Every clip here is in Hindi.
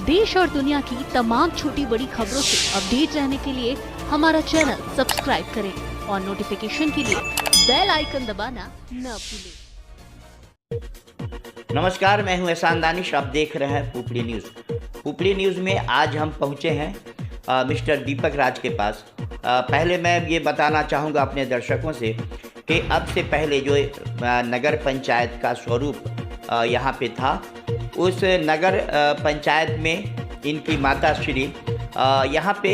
देश और दुनिया की तमाम छोटी बड़ी खबरों से अपडेट रहने के लिए हमारा चैनल सब्सक्राइब करें और नोटिफिकेशन के लिए बेल आइकन दबाना न भूलें। नमस्कार, मैं हूं एहसान दानिश। आप देख रहे हैं पुपड़ी न्यूज़। पुपड़ी न्यूज़ में आज हम पहुंचे हैं मिस्टर दीपक राज के पास। पहले मैं ये बताना चाहूँगा अपने दर्शकों से कि अब से पहले जो नगर पंचायत का स्वरूप यहाँ पे था, उस नगर पंचायत में इनकी माता श्री यहाँ पे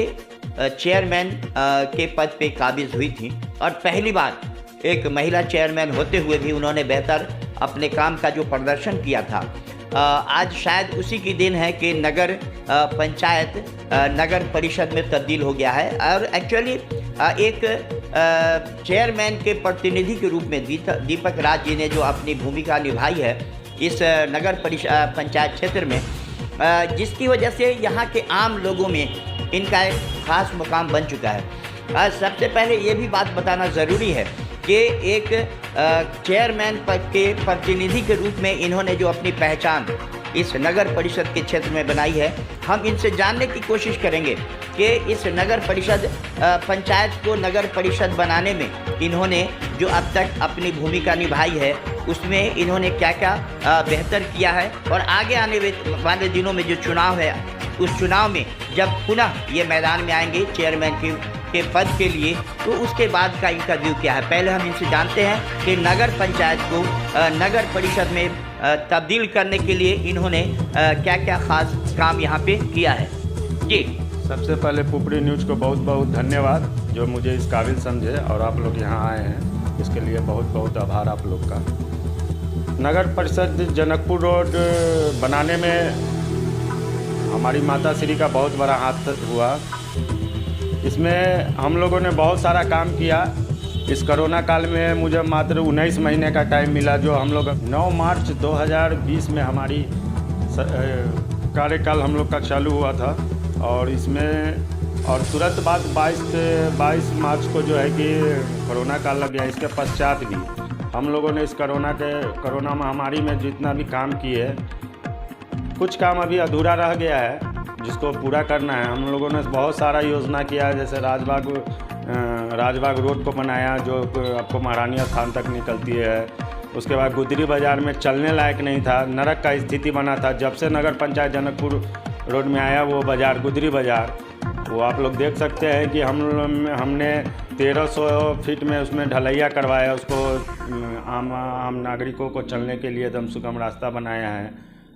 चेयरमैन के पद पे काबिज हुई थी और पहली बार एक महिला चेयरमैन होते हुए भी उन्होंने बेहतर अपने काम का जो प्रदर्शन किया था। आज शायद उसी की दिन है कि नगर पंचायत नगर परिषद में तब्दील हो गया है और एक्चुअली एक चेयरमैन के प्रतिनिधि के रूप में दीपक राज जी ने जो अपनी भूमिका निभाई है इस नगर पंचायत क्षेत्र में, जिसकी वजह से यहाँ के आम लोगों में इनका एक खास मुकाम बन चुका है। सबसे पहले ये भी बात बताना ज़रूरी है कि एक चेयरमैन पद के प्रतिनिधि के रूप में इन्होंने जो अपनी पहचान इस नगर परिषद के क्षेत्र में बनाई है, हम इनसे जानने की कोशिश करेंगे कि इस नगर परिषद पंचायत को नगर परिषद बनाने में इन्होंने जो अब तक अपनी भूमिका निभाई है उसमें इन्होंने क्या क्या बेहतर किया है और आगे आने वाले दिनों में जो चुनाव है उस चुनाव में जब पुनः ये मैदान में आएंगे चेयरमैन के पद के लिए, तो उसके बाद का इनका व्यू क्या है। पहले हम इनसे जानते हैं कि नगर पंचायत को नगर परिषद में तब्दील करने के लिए इन्होंने क्या क्या खास काम यहाँ पे किया है। जी, सबसे पहले पुपड़ी न्यूज़ को बहुत बहुत धन्यवाद जो मुझे इस काबिल समझे और आप लोग यहाँ आए हैं, इसके लिए बहुत बहुत आभार आप लोग का। नगर परिषद जनकपुर रोड बनाने में हमारी माता श्री का बहुत बड़ा हाथ हुआ। इसमें हम लोगों ने बहुत सारा काम किया। इस कोरोना काल में मुझे मात्र 19 महीने का टाइम मिला, जो हम लोग 9 मार्च 2020 में हमारी कार्यकाल हम लोग का चालू हुआ था और इसमें और तुरंत बाद 22 मार्च को जो है कि कोरोना काल लग गया। इसके पश्चात भी हम लोगों ने इस कोरोना महामारी में जितना भी काम किए, कुछ काम अभी अधूरा रह गया है जिसको पूरा करना है। हम लोगों ने बहुत सारा योजना किया है, जैसे राजबाग रोड को बनाया जो आपको महारानी स्थान तक निकलती है। उसके बाद गुदरी बाज़ार में चलने लायक नहीं था, नरक का स्थिति बना था। जब से नगर पंचायत जनकपुर रोड में आया वो बाज़ार गुदरी बाज़ार, वो आप लोग देख सकते हैं कि हमने 1300 फीट में उसमें ढलैया करवाया, उसको आम नागरिकों को चलने के लिए एकदम सुगम रास्ता बनाया है।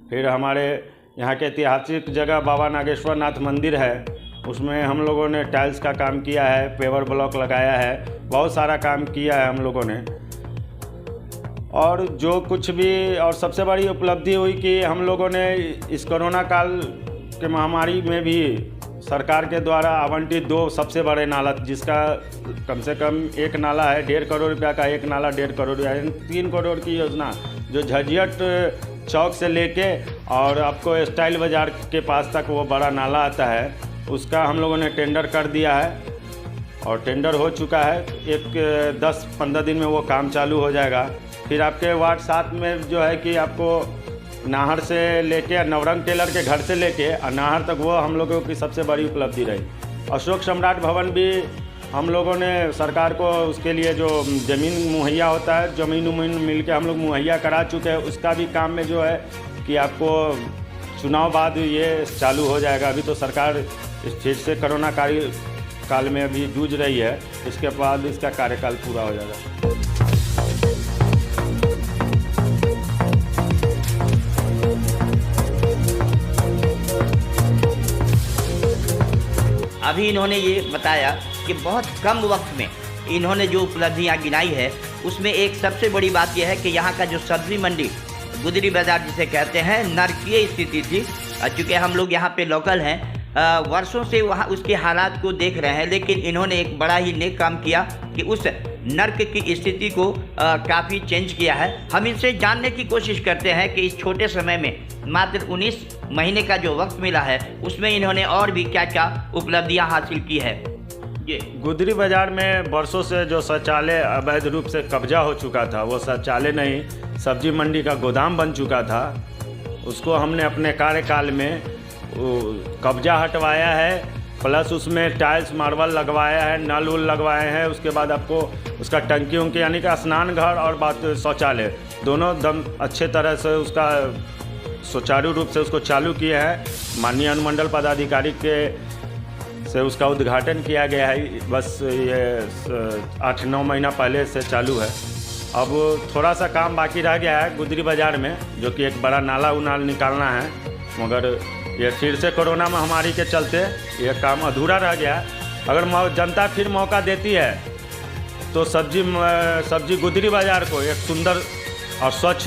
फिर हमारे यहाँ के ऐतिहासिक जगह बाबा नागेश्वर नाथ मंदिर है, उसमें हम लोगों ने टाइल्स का काम किया है, पेवर ब्लॉक लगाया है, बहुत सारा काम किया है हम लोगों ने। और जो कुछ भी और सबसे बड़ी उपलब्धि हुई कि हम लोगों ने इस कोरोना काल के महामारी में भी सरकार के द्वारा आवंटित 2 सबसे बड़े नाला, जिसका कम से कम एक नाला है 1.5 करोड़ रुपया का, एक नाला 1.5 करोड़, 3 करोड़ की योजना जो झज्जियट चौक से लेके और आपको स्टाइल बाज़ार के पास तक वो बड़ा नाला आता है, उसका हम लोगों ने टेंडर कर दिया है और टेंडर हो चुका है। एक 10-15 दिन में वो काम चालू हो जाएगा। फिर आपके वार्ड 7 में जो है कि आपको नाहर से लेके नवरंग टेलर के घर से लेके नाहर तक, वो हम लोगों की सबसे बड़ी उपलब्धि रही। अशोक सम्राट भवन भी हम लोगों ने सरकार को उसके लिए जो ज़मीन मुहैया होता है, ज़मीन मिल के हम लोग मुहैया करा चुके हैं। उसका भी काम में जो है कि आपको चुनाव बाद ये चालू हो जाएगा। अभी तो सरकार इस चीज़ से कोरोना काल में अभी जूझ रही है, इसके बाद इसका कार्यकाल पूरा हो जाएगा। अभी इन्होंने ये बताया कि बहुत कम वक्त में इन्होंने जो उपलब्धियां गिनाई है उसमें एक सबसे बड़ी बात यह है कि यहाँ का जो सब्जी मंडी गुदरी बाज़ार जिसे कहते हैं, नरकीय स्थिति थी। चूँकि हम लोग यहाँ पे लोकल हैं, वर्षों से वहाँ उसके हालात को देख रहे हैं, लेकिन इन्होंने एक बड़ा ही नेक काम किया कि उस नर्क की स्थिति को काफ़ी चेंज किया है। हम इनसे जानने की कोशिश करते हैं कि इस छोटे समय में मात्र 19 महीने का जो वक्त मिला है उसमें इन्होंने और भी क्या क्या उपलब्धियां हासिल की है। ये गुदरी बाज़ार में वर्षों से जो शौचालय अवैध रूप से कब्जा हो चुका था, वो शौचालय नहीं सब्जी मंडी का गोदाम बन चुका था, उसको हमने अपने कार्यकाल में कब्जा हटवाया है, प्लस उसमें टाइल्स मार्बल लगवाया है, नल उल लगवाए हैं। उसके बाद आपको उसका टंकी उनकी यानी कि स्नान घर और शौचालय दोनों दम अच्छे तरह से उसका सुचारू रूप से उसको चालू किए हैं। माननीय अनुमंडल पदाधिकारी के से उसका उद्घाटन किया गया है। बस ये 8-9 महीना पहले से चालू है। अब थोड़ा सा काम बाकी रह गया है गुदरी बाज़ार में, जो कि एक बड़ा नाला उनाल निकालना है, मगर ये फिर से कोरोना महामारी के चलते ये काम अधूरा रह गया। अगर जनता फिर मौका देती है तो सब्जी गुदरी बाज़ार को एक सुंदर और स्वच्छ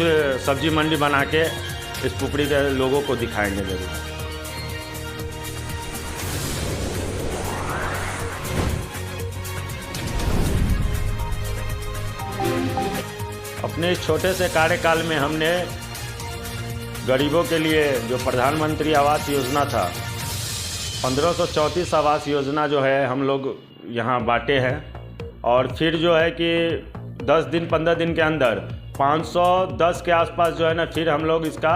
सब्जी मंडी बना के इस पुपड़ी के लोगों को दिखाएंगे जरूर। अपने इस छोटे से कार्यकाल में हमने गरीबों के लिए जो प्रधानमंत्री आवास योजना था, 1534 आवास योजना जो है हम लोग यहाँ बांटे हैं। और फिर जो है कि 10 दिन 15 दिन के अंदर 510 के आसपास जो है ना, फिर हम लोग इसका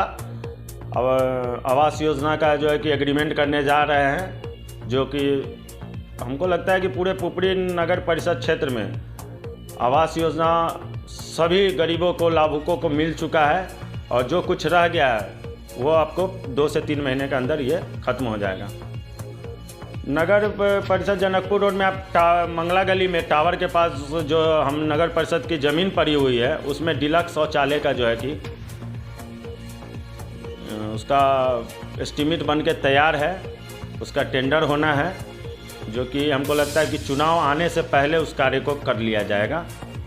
आवास योजना का जो है कि एग्रीमेंट करने जा रहे हैं, जो कि हमको लगता है कि पूरे पुपड़ी नगर परिषद क्षेत्र में आवास योजना सभी गरीबों को, लाभुकों को मिल चुका है। और जो कुछ रह गया है वो आपको 2 से 3 महीने के अंदर ये ख़त्म हो जाएगा। नगर परिषद जनकपुर रोड में आप मंगला गली में टावर के पास जो हम नगर परिषद की ज़मीन पड़ी हुई है, उसमें डिलक्स शौचालय का जो है कि उसका एस्टीमेट बन के तैयार है, उसका टेंडर होना है, जो कि हमको लगता है कि चुनाव आने से पहले उस कार्य को कर लिया जाएगा।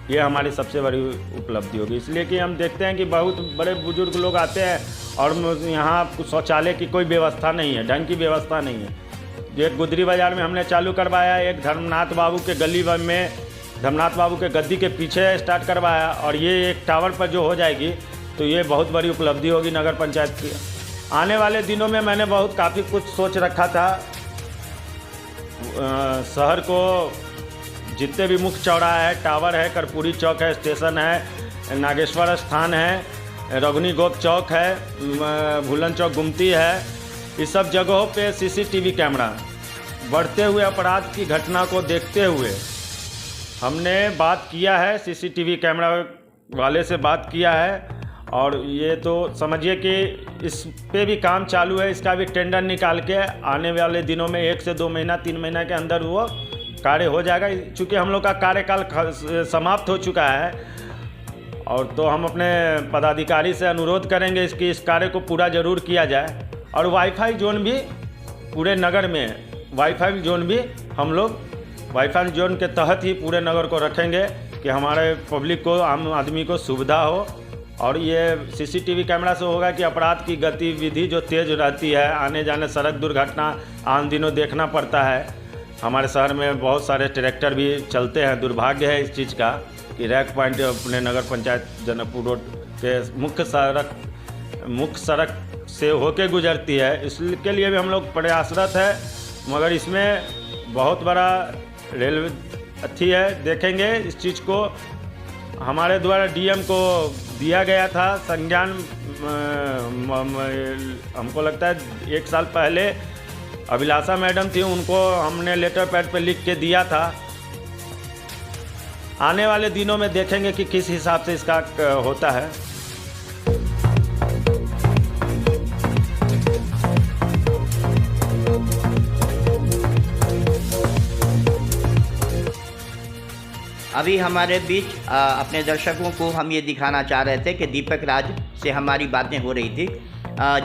ये हमारी सबसे बड़ी उपलब्धि होगी, इसलिए कि हम देखते हैं कि बहुत बड़े बुजुर्ग लोग आते हैं और यहाँ शौचालय की कोई व्यवस्था नहीं है, ढंग की व्यवस्था नहीं है। एक गुदरी बाज़ार में हमने चालू करवाया, एक धर्मनाथ बाबू के गली में धर्मनाथ बाबू के गद्दी के पीछे स्टार्ट करवाया, और ये एक टावर पर जो हो जाएगी तो ये बहुत बड़ी उपलब्धि होगी नगर पंचायत की। आने वाले दिनों में मैंने काफ़ी कुछ सोच रखा था। शहर को जितने भी मुख्य चौराहा है, टावर है, कर्पूरी चौक है, स्टेशन है, नागेश्वर स्थान है, रघुनी गोप चौक है, भूलन चौक गुमती है, इस सब जगहों पे सीसीटीवी कैमरा, बढ़ते हुए अपराध की घटना को देखते हुए हमने बात किया है, सीसीटीवी कैमरा वाले से बात किया है। और ये तो समझिए कि इस पे भी काम चालू है, इसका भी टेंडर निकाल के आने वाले दिनों में 1 से 2 महीना 3 महीना के अंदर वो कार्य हो जाएगा। चूँकि हम लोग का कार्यकाल समाप्त हो चुका है, और तो हम अपने पदाधिकारी से अनुरोध करेंगे इस कार्य को पूरा जरूर किया जाए। और वाईफाई जोन भी पूरे नगर में, वाईफाई जोन भी हम लोग वाईफाई जोन के तहत ही पूरे नगर को रखेंगे कि हमारे पब्लिक को, आम आदमी को सुविधा हो। और ये सीसीटीवी कैमरा से होगा कि अपराध की गतिविधि जो तेज़ रहती है, आने जाने सड़क दुर्घटना आम दिनों देखना पड़ता है। हमारे शहर में बहुत सारे ट्रैक्टर भी चलते हैं, दुर्भाग्य है इस चीज़ का कि रैक पॉइंट अपने नगर पंचायत जनकपुर रोड के मुख्य सड़क से होके गुजरती है। इसके लिए भी हम लोग प्रयासरत है, मगर इसमें बहुत बड़ा रेलवे अच्छी है, देखेंगे इस चीज़ को। हमारे द्वारा डीएम को दिया गया था संज्ञान, हमको लगता है 1 साल पहले अभिलाषा मैडम थी, उनको हमने लेटर पैड पे लिख के दिया था। आने वाले दिनों में देखेंगे कि किस हिसाब से इसका होता है। अभी हमारे बीच अपने दर्शकों को हम ये दिखाना चाह रहे थे कि दीपक राज से हमारी बातें हो रही थी,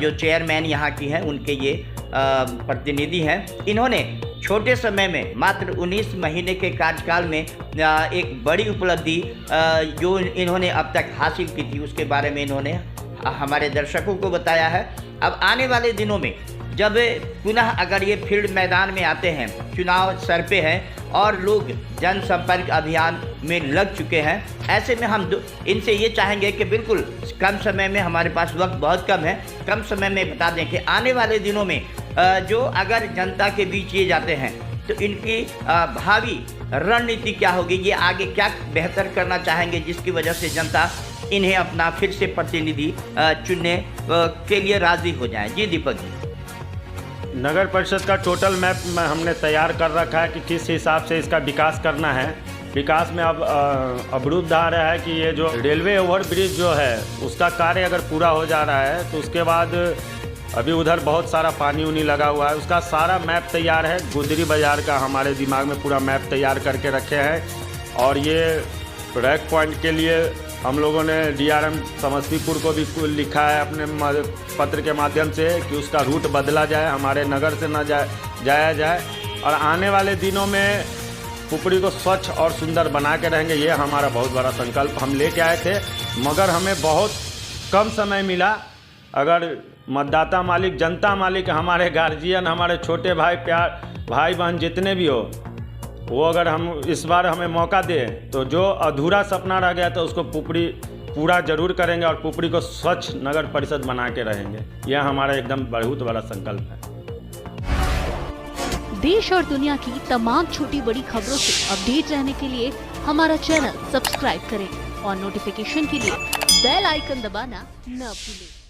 जो चेयरमैन यहाँ की हैं, उनके ये प्रतिनिधि हैं। इन्होंने छोटे समय में मात्र 19 महीने के कार्यकाल में एक बड़ी उपलब्धि जो इन्होंने अब तक हासिल की थी, उसके बारे में इन्होंने हमारे दर्शकों को बताया है। अब आने वाले दिनों में जब पुनः अगर ये फील्ड मैदान में आते हैं, चुनाव सर पे है और लोग जनसंपर्क अभियान में लग चुके हैं, ऐसे में हम इनसे ये चाहेंगे कि बिल्कुल कम समय में, हमारे पास वक्त बहुत कम है, कम समय में बता दें कि आने वाले दिनों में जो अगर जनता के बीच ये जाते हैं तो इनकी भावी रणनीति क्या होगी, ये आगे क्या बेहतर करना चाहेंगे, जिसकी वजह से जनता इन्हें अपना फिर से प्रतिनिधि चुनने के लिए राज़ी हो जाए। जी दीपक जी। नगर परिषद का टोटल मैप में हमने तैयार कर रखा है कि किस हिसाब से इसका विकास करना है। विकास में अब अवरुद्ध आ रहा है कि ये जो रेलवे ओवरब्रिज जो है उसका कार्य अगर पूरा हो जा रहा है तो उसके बाद अभी उधर बहुत सारा पानी उनी लगा हुआ है, उसका सारा मैप तैयार है। गुदरी बाज़ार का हमारे दिमाग में पूरा मैप तैयार करके रखे हैं और ये रैक पॉइंट के लिए हम लोगों ने DRM समस्तीपुर को भी लिखा है अपने पत्र के माध्यम से कि उसका रूट बदला जाए, हमारे नगर से ना जाया जाए और आने वाले दिनों में पुपड़ी को स्वच्छ और सुंदर बना के रहेंगे। ये हमारा बहुत बड़ा संकल्प हम लेके आए थे, मगर हमें बहुत कम समय मिला। अगर मतदाता मालिक, जनता मालिक, हमारे गार्जियन, हमारे छोटे भाई बहन जितने भी हो, वो अगर हम इस बार हमें मौका दें तो जो अधूरा सपना रह गया था उसको पुपड़ी पूरा जरूर करेंगे और पुपड़ी को स्वच्छ नगर परिषद बना के रहेंगे। यह हमारा एकदम बहुत बड़ा संकल्प है। देश और दुनिया की तमाम छोटी बड़ी खबरों से अपडेट रहने के लिए हमारा चैनल सब्सक्राइब करें और नोटिफिकेशन के लिए बेल आइकन दबाना न भूलें।